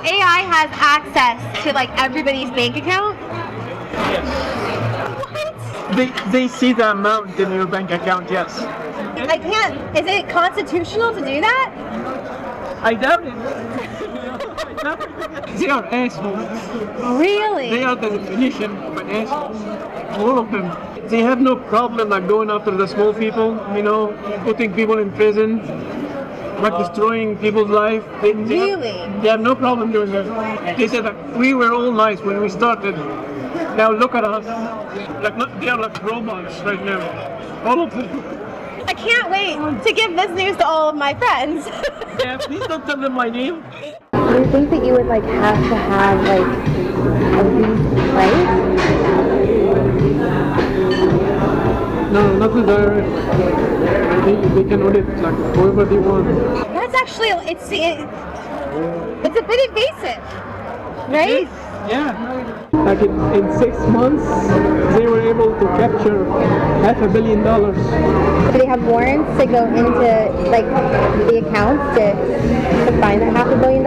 AI has access to like everybody's bank account? Yes. What? They see the amount in your bank account, yes. I can't. Is it constitutional to do that? I doubt it. They are assholes. Really? They are the definition of an asshole. All of them. They have no problem like going after the small people, putting people in prison, like destroying people's life. They have no problem doing that. They said that we were all nice when we started. Now look at us. They are like robots right now. All of them. I can't wait to give this news to all of my friends. Yeah, please don't tell them my name. Do you think that you would have to have a lease in place? No, not the IRS. They can audit whoever they want. That's actually it's a bit invasive, right? Yeah. Like in 6 months, they were able to capture $500 million. Do they have warrants to go into the accounts to find that $500 million?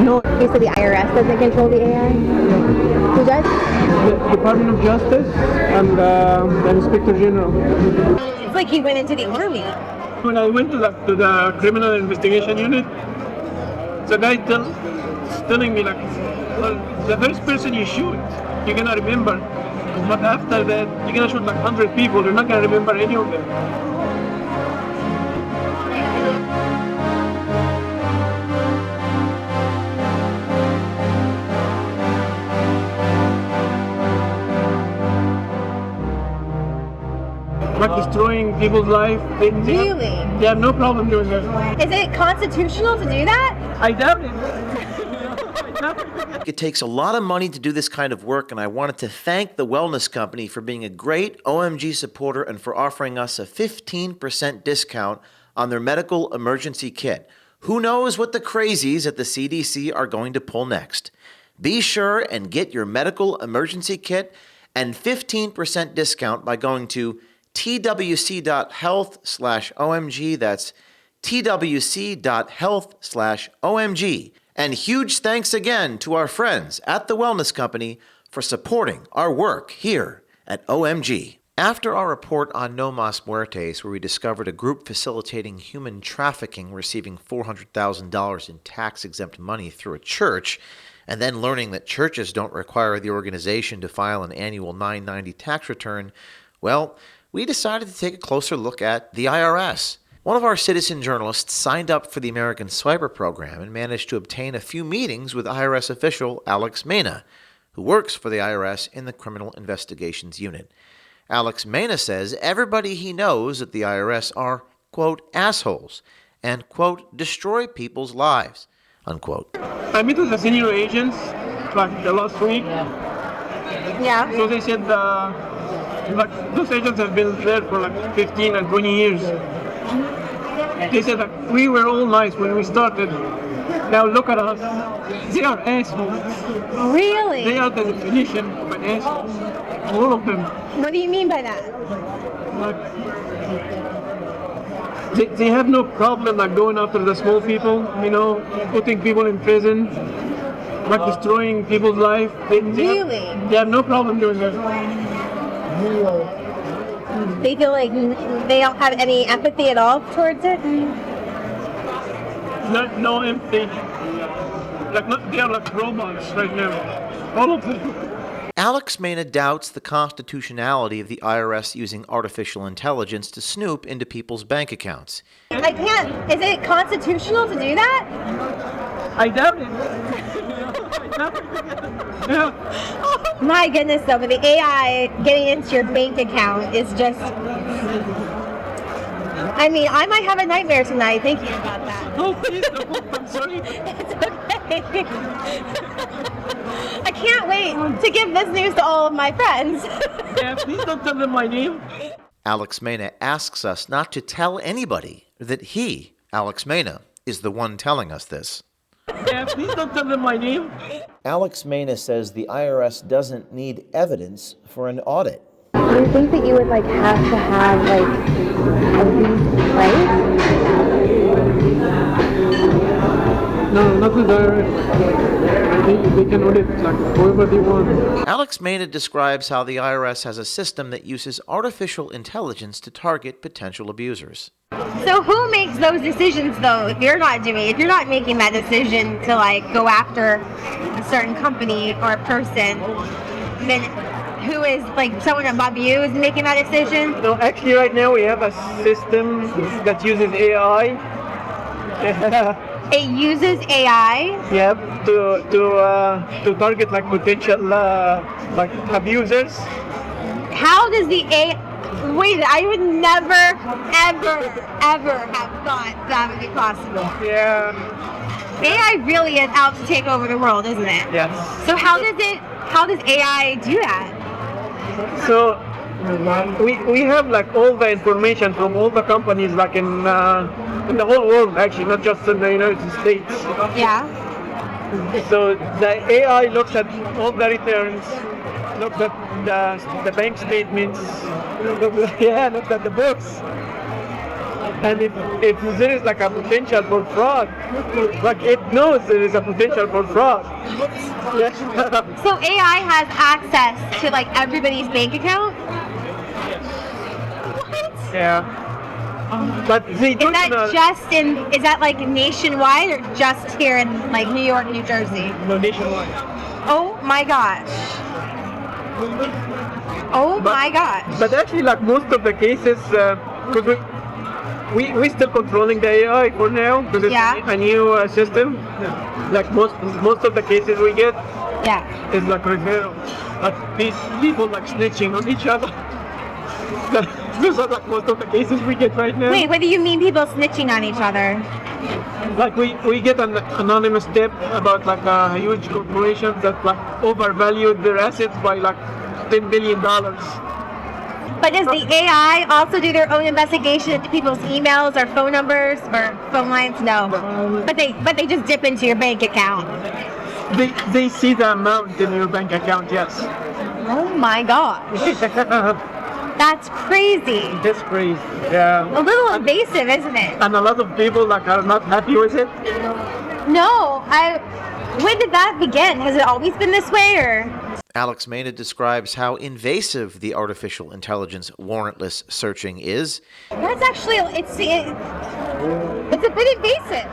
No. You said the IRS doesn't control the AI? Who does? The Department of Justice and the Inspector General. It's like he went into the army. When I went to the criminal investigation unit, the guy telling me well, the first person you shoot, you're gonna remember. But after that, you're gonna shoot 100 people. You're not gonna remember any of them. Like destroying people's life. Really? They have no problem doing that. Is it constitutional to do that? I doubt it. It takes a lot of money to do this kind of work, and I wanted to thank the Wellness Company for being a great OMG supporter and for offering us a 15% discount on their medical emergency kit. Who knows what the crazies at the CDC are going to pull next? Be sure and get your medical emergency kit and 15% discount by going to twc.health/OMG. That's twc.health/OMG. And huge thanks again to our friends at the Wellness Company for supporting our work here at OMG. After our report on No Mas Muertes, where we discovered a group facilitating human trafficking receiving $400,000 in tax-exempt money through a church, and then learning that churches don't require the organization to file an annual 990 tax return, well, we decided to take a closer look at the IRS. One of our citizen journalists signed up for the American Swiper program and managed to obtain a few meetings with IRS official Alex Mena, who works for the IRS in the Criminal Investigations Unit. Alex Mena says everybody he knows at the IRS are, quote, assholes, and, quote, destroy people's lives, unquote. I met with the senior agents the last week. Yeah. So they said those agents have been there for 15 and 20 years. They said that we were all nice when we started. Now look at us. They are assholes. Really? They are the definition of an asshole. All of them. What do you mean by that? They have no problem going after the small people, putting people in prison, destroying people's life. Really? They have no problem doing that. They feel like they don't have any empathy at all towards it? No empathy. They are like robots right now. All of them. Alex Mena doubts the constitutionality of the IRS using artificial intelligence to snoop into people's bank accounts. I can't. Is it constitutional to do that? I doubt it. Yeah. My goodness, though, but the AI getting into your bank account is just... I mean, I might have a nightmare tonight thinking about that. Oh, please don't. I'm sorry. It's okay. I can't wait to give this news to all of my friends. Yeah, please don't tell them my name. Alex Mena asks us not to tell anybody that he, Alex Mena, is the one telling us this. Yeah, please don't tell them my name. Alex Mena says the IRS doesn't need evidence for an audit. Do you think that you would have to have a lease in place? is IRS. They can audit like whoever they want. Alex Mena describes how the IRS has a system that uses artificial intelligence to target potential abusers. So who makes those decisions though? If you're not making that decision to like go after a certain company or a person, then who is like someone above you is making that decision? No, actually right now we have a system that uses AI. It uses AI. Yeah, to target like potential like abusers. How does the AI? Wait, I would never, ever have thought that would be possible. Yeah. AI really is out to take over the world, isn't it? Yes. So how does AI do that? So we have like all the information from all the companies like in the whole world actually, not just in the United States. Yeah. So the AI looks at all the returns, looks at the bank statements, looks at the books. And if there is like a potential for fraud, like it knows there is a potential for fraud. So AI has access to like everybody's bank account? What? Yeah. But they don't know. Is that like nationwide or just here in like New York, New Jersey? No, nationwide. Oh my gosh. My gosh. But actually, like most of the cases, because we still controlling the AI for now because it's a new system. Like most of the cases we get, is like referral. Like these people like snitching on each other. Those are like most of the cases we get right now. Wait, what do you mean people snitching on each other? Like we get an anonymous tip about like a huge corporation that like overvalued their assets by like $10 billion. But does the AI also do their own investigation into people's emails or phone numbers or phone lines? No. But they just dip into your bank account. They see the amount in your bank account, yes. Oh my gosh. That's crazy. That's crazy. Yeah. A little invasive, isn't it? And a lot of people like are not happy with it. No, when did that begin? Has it always been this way or? Alex Mena describes how invasive the artificial intelligence warrantless searching is. That's actually, it's a bit invasive,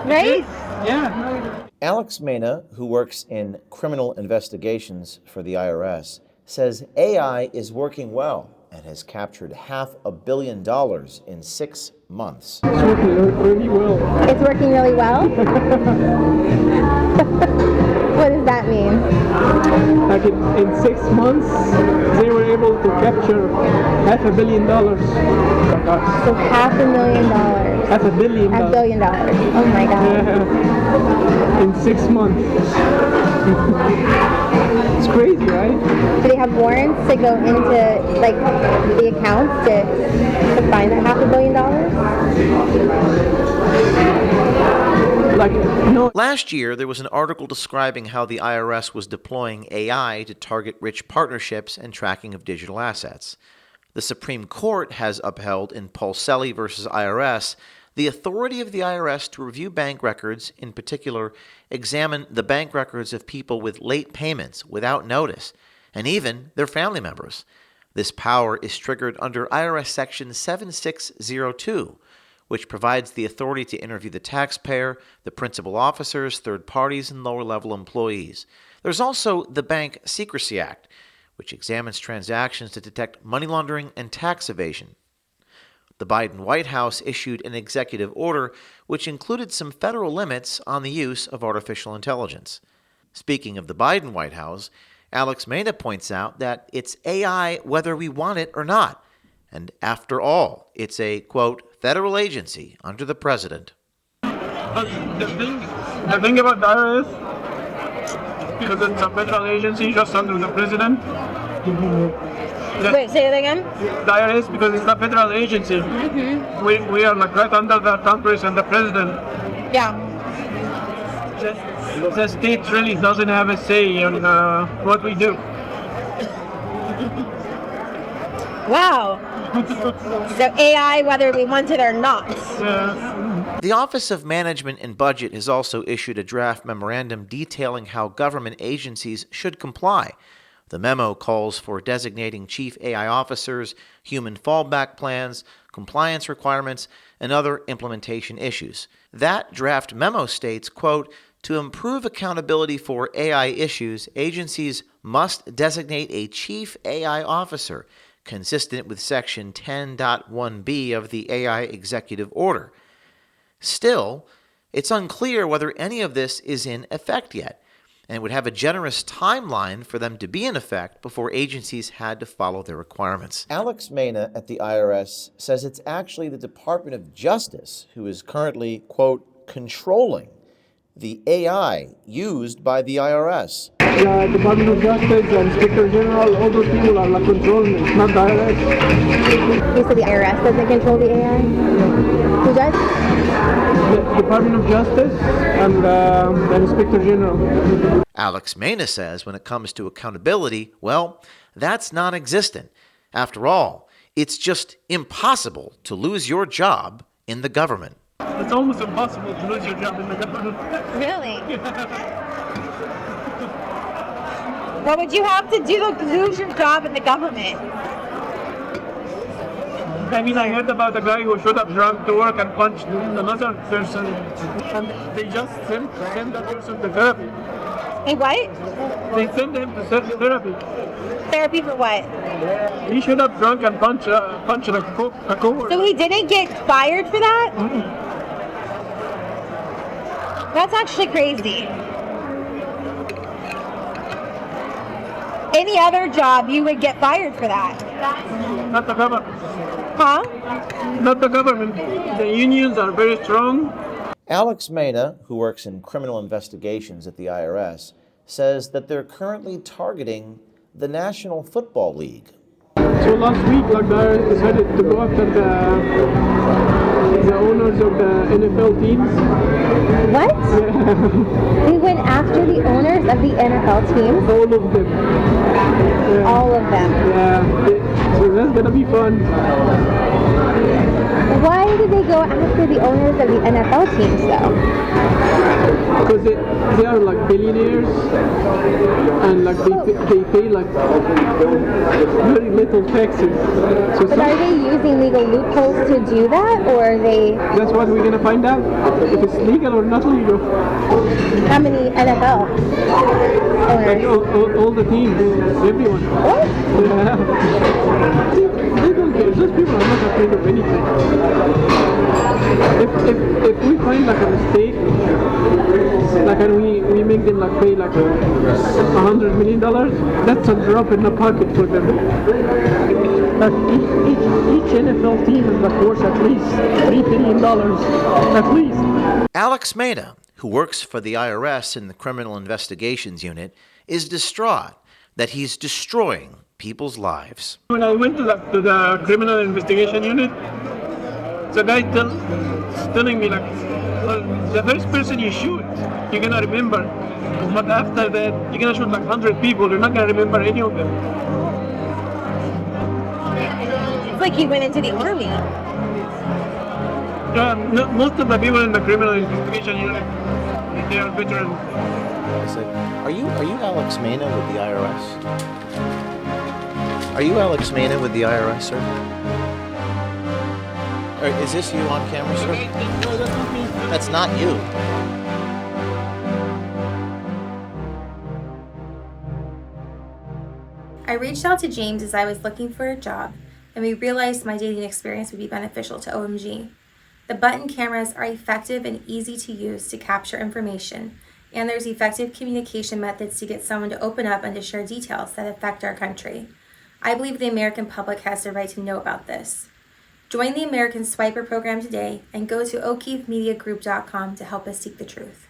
right? Yeah. Alex Mena, who works in criminal investigations for the IRS, says AI is working well and has captured $500 million in 6 months. It's working really well. It's working really well? What does that mean? Like in 6 months, they were able to capture $500 million. So $500,000. $500 million. $500 million. Oh my God. Yeah. In 6 months. It's crazy, right? Do they have warrants to go into like the accounts to find that $500 million? Like, no. Last year, there was an article describing how the IRS was deploying AI to target rich partnerships and tracking of digital assets. The Supreme Court has upheld in Pulselli versus IRS the authority of the IRS to review bank records, in particular, examine the bank records of people with late payments without notice, and even their family members. This power is triggered under IRS Section 7602, which provides the authority to interview the taxpayer, the principal officers, third parties, and lower-level employees. There's also the Bank Secrecy Act, which examines transactions to detect money laundering and tax evasion. The Biden White House issued an executive order which included some federal limits on the use of artificial intelligence. Speaking of the Biden White House, Alex Mena points out that it's AI whether we want it or not. And after all, it's a, quote, federal agency under the president. The thing about the IRS, because it's a federal agency just under the president. Wait, say it again? The IRS, because it's a federal agency. Mm-hmm. We are like right under the Congress and the president. Yeah. The state really doesn't have a say on what we do. Wow. So AI, whether we want it or not. The Office of Management and Budget has also issued a draft memorandum detailing how government agencies should comply. The memo calls for designating chief AI officers, human fallback plans, compliance requirements, and other implementation issues. That draft memo states, quote, to improve accountability for AI issues, agencies must designate a chief AI officer, consistent with Section 10.1b of the AI Executive Order. Still, it's unclear whether any of this is in effect yet, and it would have a generous timeline for them to be in effect before agencies had to follow their requirements. Alex Mena at the IRS says it's actually the Department of Justice who is currently, quote, controlling the AI used by the IRS. The Department of Justice and Inspector General, all those people are like controlling it, not the IRS. You said the IRS doesn't control the AI? Who does? The Department of Justice and the Inspector General. Alex Mena says when it comes to accountability, well, that's non-existent. After all, it's just impossible to lose your job in the government. It's almost impossible to lose your job in the government. Really? What would you have to do to lose your job in the government? I mean, I heard about a guy who showed up drunk to work and punched another person, and they just sent that person to therapy. Hey, what? They sent him to therapy. Therapy for what? He showed up drunk and punched a coworker. So he didn't get fired for that? Mm-hmm. That's actually crazy. Any other job, you would get fired for that. Not the government. Huh? Not the government. The unions are very strong. Alex Mena, who works in criminal investigations at the IRS, says that they're currently targeting the National Football League. So last week, like the IRS decided to go after the owners of the NFL teams. What? Yeah. We went after the owners of the NFL teams? All of them. Yeah. All of them. Yeah. So that's gonna be fun. Why did they go after the owners of the NFL teams, though? Because they are like billionaires, and like they pay like very little taxes. So But are they using legal loopholes to do that, or are they? That's what we're gonna find out, if it's legal or not legal. How many NFL Like owners? all the teams, everyone. What? Yeah. They don't care. Those people are not afraid of anything. If we find like a mistake, like and we make them like pay like $100 million, that's a drop in the pocket for them. Like each NFL team is like worth at least $3 billion, at least. Alex Mena, who works for the IRS in the Criminal Investigations Unit, is distraught that he's destroying people's lives. When I went to the Criminal Investigation Unit, the guy telling me like, well, the first person you shoot, you're gonna remember. But after that, you're gonna shoot like 100 people, you're not gonna remember any of them. It's like he went into the army. Most of the people in the Criminal Investigation Unit, they are veterans. I said, are you Alex Mena with the IRS? Are you Alex Mena with the IRS, sir? Or is this you on camera, sir? No, that's not me. That's not you. I reached out to James as I was looking for a job, and we realized my dating experience would be beneficial to OMG. The button cameras are effective and easy to use to capture information, and there's effective communication methods to get someone to open up and to share details that affect our country. I believe the American public has the right to know about this. Join the American Swiper program today and go to o'keefemediagroup.com to help us seek the truth.